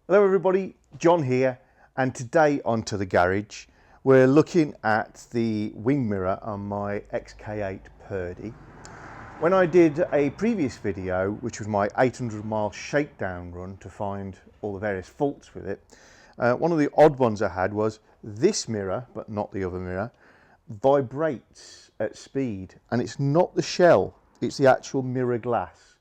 Hello everybody, John here, and today onto the garage we're looking at the wing mirror on my XK8 Purdy. When I did a previous video, which was my 800-mile shakedown run to find all the various faults with it, one of the odd ones I had was this mirror, but not the other mirror, vibrates at speed, and it's not the shell, it's the actual mirror glass.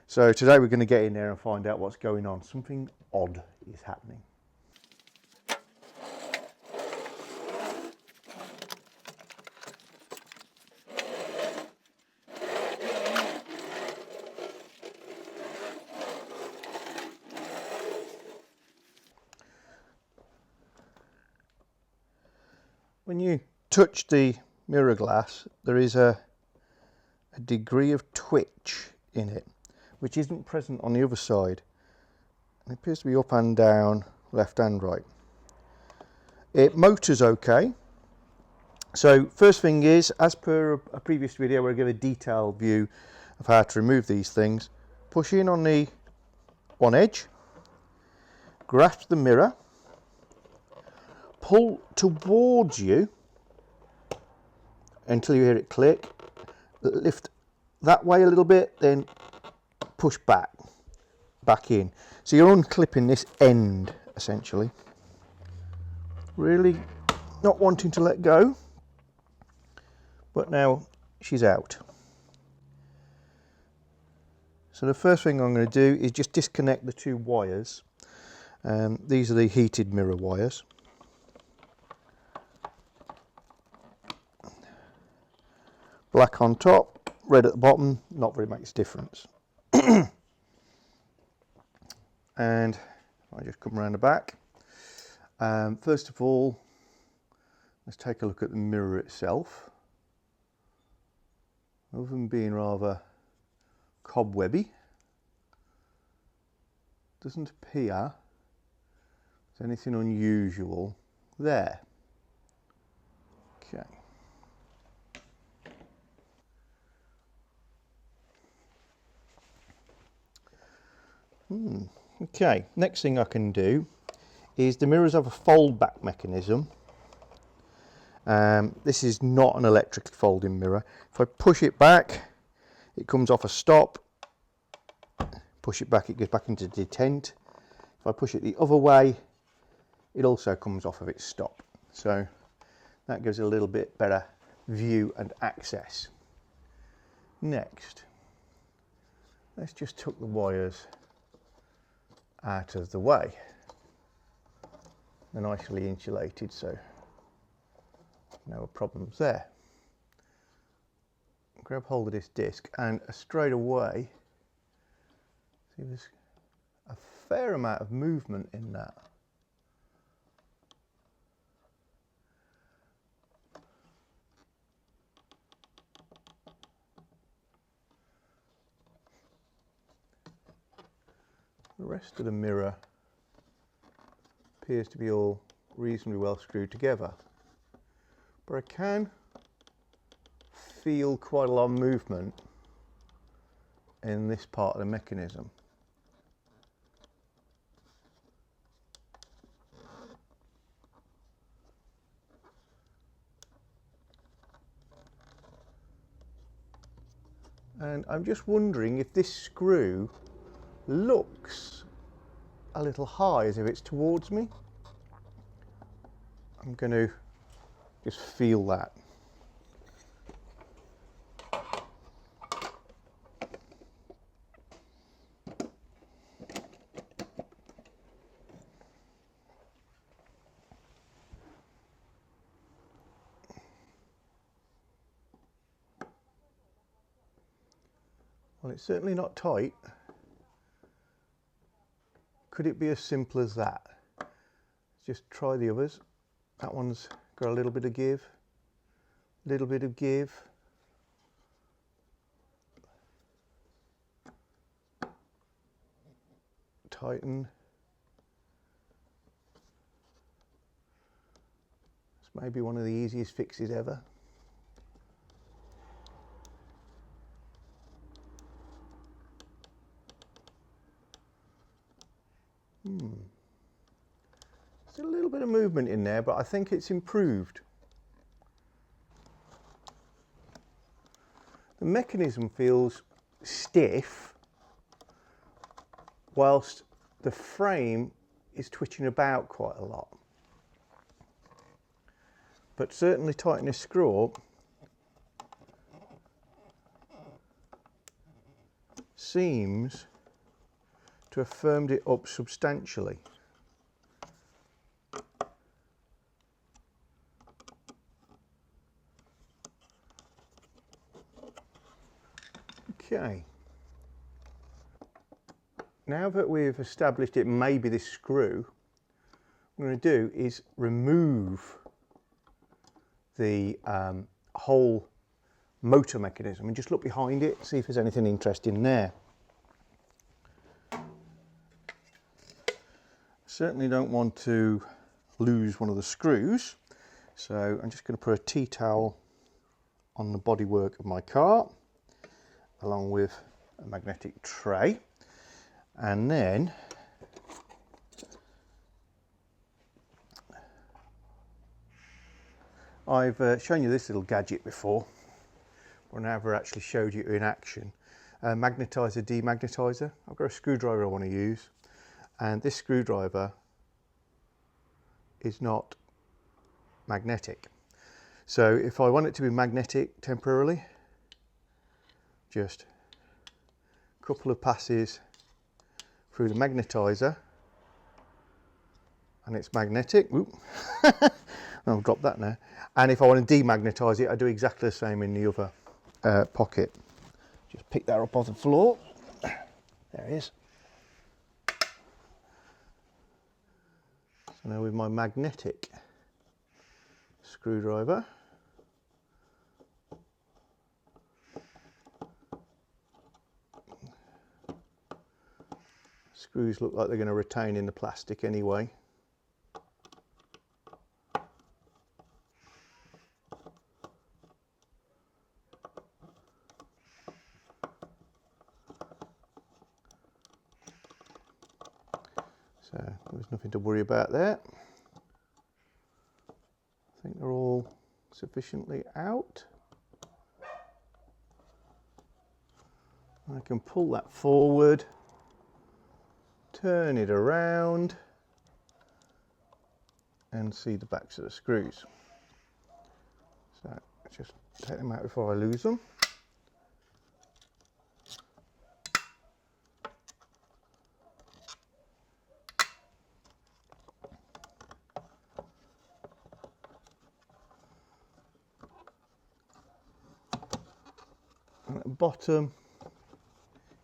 So today we're going to get in there and find out what's going on. Something odd is happening. When you touch the mirror glass, there is a degree of twitch in it, which isn't present on the other side. It appears to be up and down, left and right. It motors okay. So first thing is, as per a previous video where I give a detailed view of how to remove these things, push in on the one edge, grasp the mirror, pull towards you until you hear it click, lift that way a little bit, then push back in. So you're unclipping this end essentially. Really not wanting to let go, but now she's out. So the first thing I'm going to do is just disconnect the two wires. These are the heated mirror wires. Black on top, red at the bottom, not very much difference. And I just come around the back. First of all, let's take a look at the mirror itself. Other than being rather cobwebby, doesn't appear there's anything unusual there. Okay. Okay, next thing I can do is the mirrors have a fold back mechanism. This is not an electrically folding mirror. If I push it back, it comes off a stop. Push it back, it goes back into detent. If I push it the other way, it also comes off of its stop. So that gives a little bit better view and access. Next, let's just tuck the wires out of the way. They're nicely insulated, so no problems there. Grab hold of this disc and straight away, see there's a fair amount of movement in that. The rest of the mirror appears to be all reasonably well screwed together, but I can feel quite a lot of movement in this part of the mechanism. And I'm just wondering if this screw looks a little high, as if it's towards me. I'm going to just feel that. Well, it's certainly not tight. Could it be as simple as that? Just try the others. That one's got a little bit of give, little bit of give. Tighten. It's maybe one of the easiest fixes ever. of movement in there, but I think it's improved. The mechanism feels stiff, whilst the frame is twitching about quite a lot. But certainly tightening a screw up seems to have firmed it up substantially. Okay. Now that we've established it may be this screw, what I'm going to do is remove the whole motor mechanism and just look behind it, see if there's anything interesting there. Certainly don't want to lose one of the screws, so I'm just going to put a tea towel on the bodywork of my car along with a magnetic tray, and then I've shown you this little gadget before, but I never actually showed you in action. Magnetizer, demagnetizer. I've got a screwdriver I want to use, and this screwdriver is not magnetic. So if I want it to be magnetic temporarily, just a couple of passes through the magnetizer and it's magnetic. I'll drop that now. And if I want to demagnetize it, I do exactly the same in the other pocket. Just pick that up off the floor. There it is. So now with my magnetic screwdriver, screws look like they're going to retain in the plastic anyway. So there's nothing to worry about there. I think they're all sufficiently out. I can pull that forward, turn it around and see the backs of the screws. So just take them out before I lose them. And at the bottom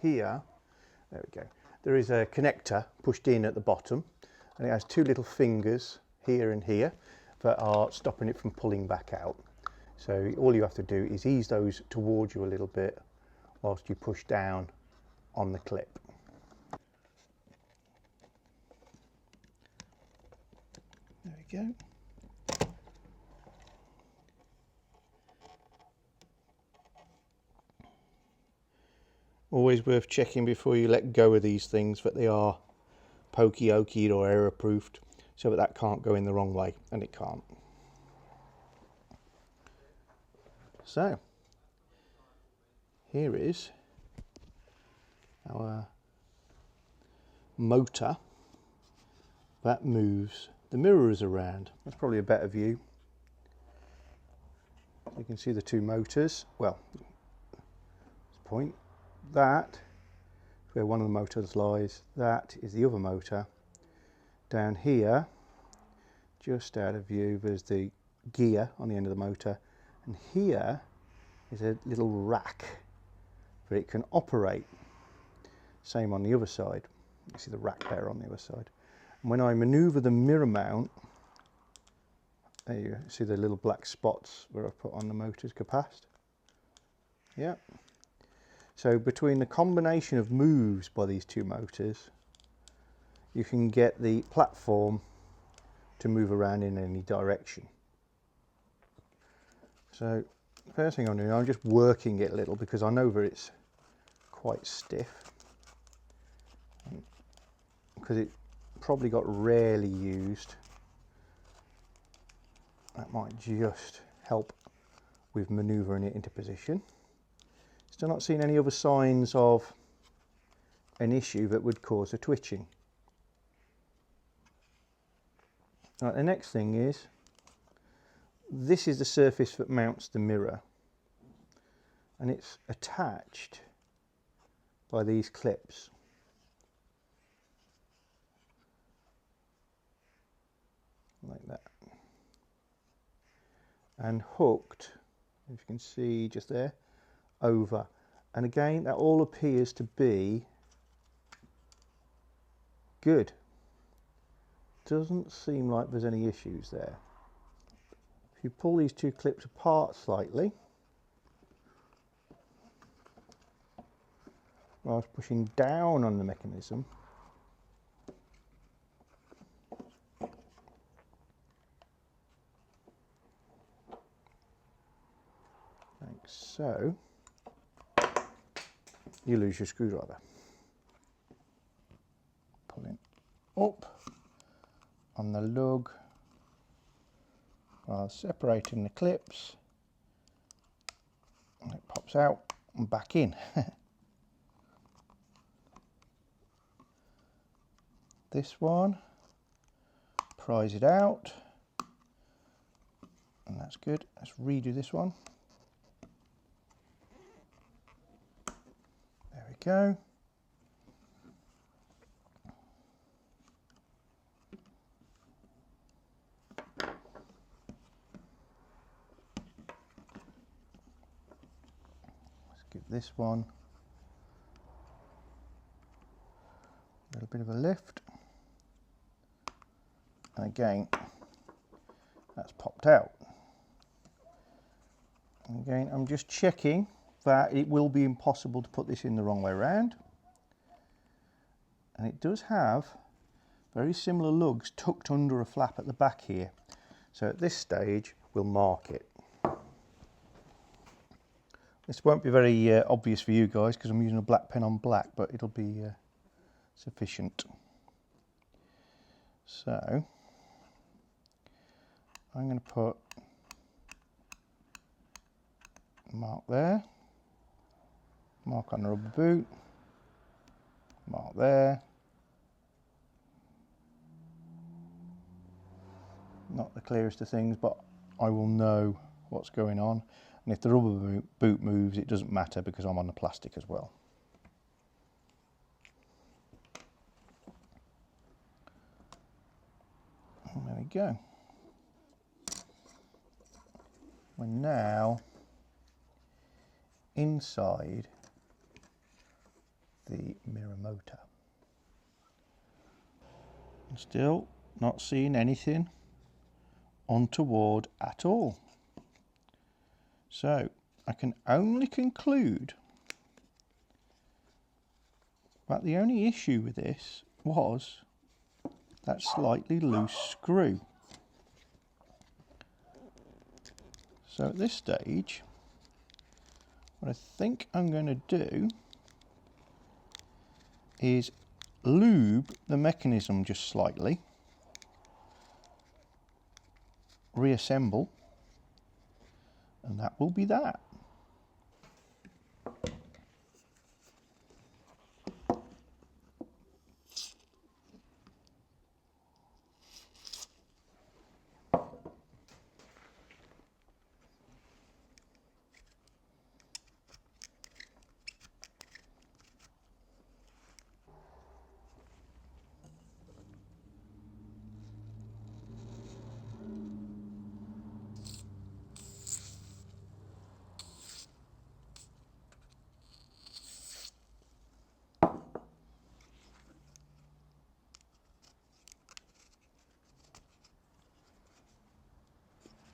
here, there we go, there is a connector pushed in at the bottom, and it has two little fingers here and here that are stopping it from pulling back out. So all you have to do is ease those towards you a little bit whilst you push down on the clip. There we go. Always worth checking before you let go of these things that they are pokey-okeyed or error-proofed, so that can't go in the wrong way, and it can't. So, here is our motor that moves the mirrors around. That's probably a better view. You can see the two motors. Well, point. That is where one of the motors lies. That is the other motor. Down here, just out of view, there's the gear on the end of the motor, and here is a little rack that it can operate. Same on the other side. You see the rack there on the other side. And when I manoeuvre the mirror mount, there you see the little black spots where I've put on the motor's capacitor. Yeah. So between the combination of moves by these two motors, you can get the platform to move around in any direction. So the first thing I'm doing, I'm just working it a little because I know that it's quite stiff, because it probably got rarely used That might just help with manoeuvring it into position. Still not seeing any other signs of an issue that would cause a twitching. Right, the next thing is, this is the surface that mounts the mirror, and it's attached by these clips. Like that. And hooked, if you can see just there, over. And again, that all appears to be good. Doesn't seem like there's any issues there. If you pull these two clips apart slightly, whilst pushing down on the mechanism, like so, you lose your screwdriver. Pulling up on the lug while separating the clips, and it pops out and back in. This one, prise it out, and that's good. Let's redo this one. There we go. Let's give this one a little bit of a lift. And again, that's popped out. And again, I'm just checking that it will be impossible to put this in the wrong way around. And it does have very similar lugs tucked under a flap at the back here. So at this stage, we'll mark it. This won't be very obvious for you guys because I'm using a black pen on black, but it'll be sufficient. So I'm going to put a mark there, mark on the rubber boot, mark there. Not the clearest of things, but I will know what's going on. And if the rubber boot moves, it doesn't matter because I'm on the plastic as well. And there we go. We're now inside the mirror motor. And still not seeing anything untoward at all. So I can only conclude that the only issue with this was that slightly loose screw. So at this stage, what I think I'm going to do is lube the mechanism just slightly, reassemble, and that will be that.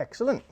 Excellent.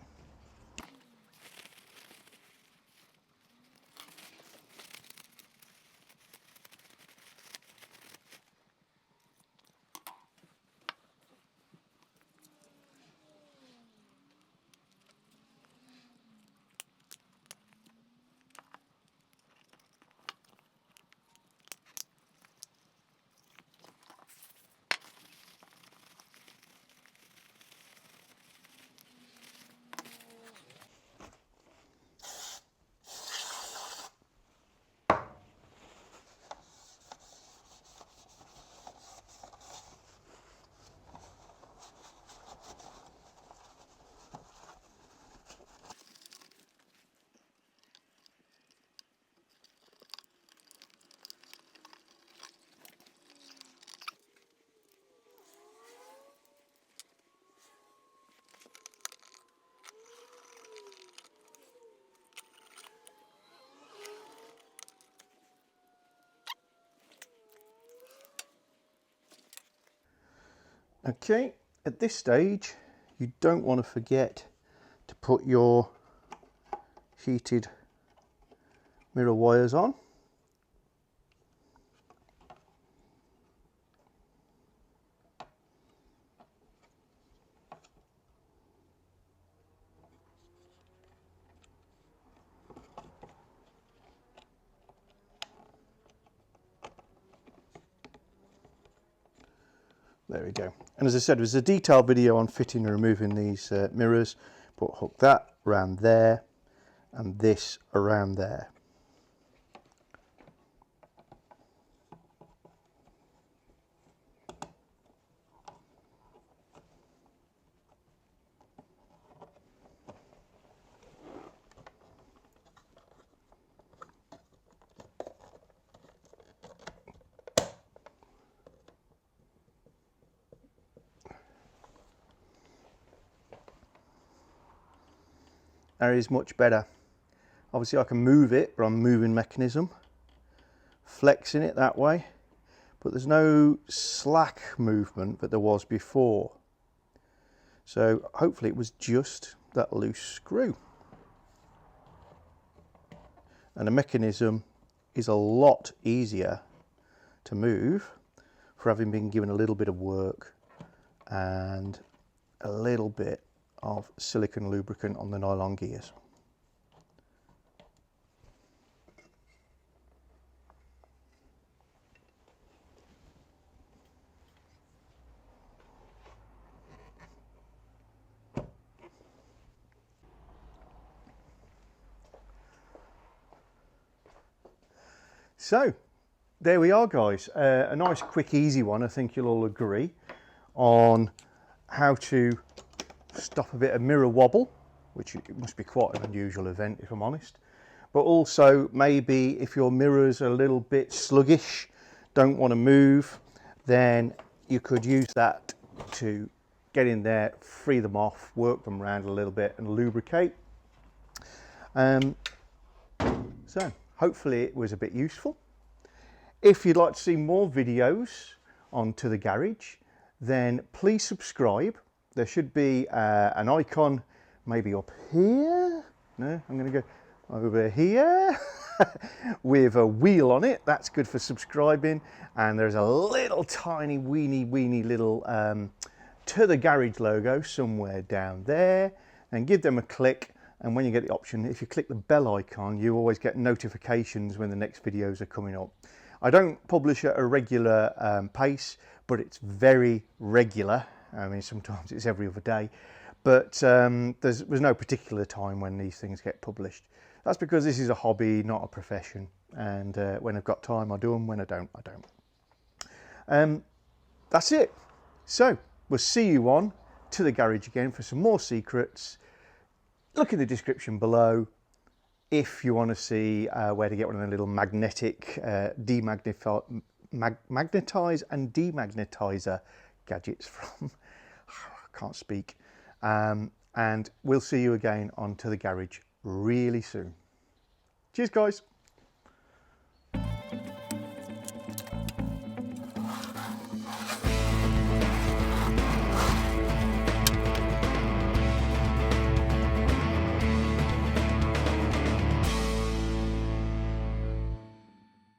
Okay, at this stage you don't want to forget to put your heated mirror wires on. There we go. And as I said, there's a detailed video on fitting and removing these mirrors. But hook that around there and this around there. That is much better. Obviously I can move it, but I'm moving mechanism, flexing it that way, but there's no slack movement that there was before. So hopefully it was just that loose screw. And the mechanism is a lot easier to move for having been given a little bit of work and a little bit of silicone lubricant on the nylon gears. So there we are, guys, a nice quick easy one. I think you'll all agree on how to stop a bit of mirror wobble, which it must be quite an unusual event if I'm honest, but also maybe if your mirrors are a little bit sluggish, don't want to move, then you could use that to get in there, free them off, work them around a little bit and lubricate. So hopefully it was a bit useful. If you'd like to see more videos on To The Garage, then please subscribe. There should be an icon maybe up here. No, I'm going to go over here with a wheel on it. That's good for subscribing. And there's a little tiny weeny little To The Garage logo somewhere down there. And give them a click. And when you get the option, if you click the bell icon, you always get notifications when the next videos are coming up. I don't publish at a regular pace, but it's very regular. I mean, sometimes it's every other day, but there's no particular time when these things get published. That's because this is a hobby, not a profession. And when I've got time, I do them. When I don't, I don't. That's it. So we'll see you on To The Garage again for some more secrets. Look in the description below if you want to see where to get one of the little magnetic magnetize and demagnetizer gadgets from. I can't speak. And we'll see you again on To The Garage really soon. Cheers, guys.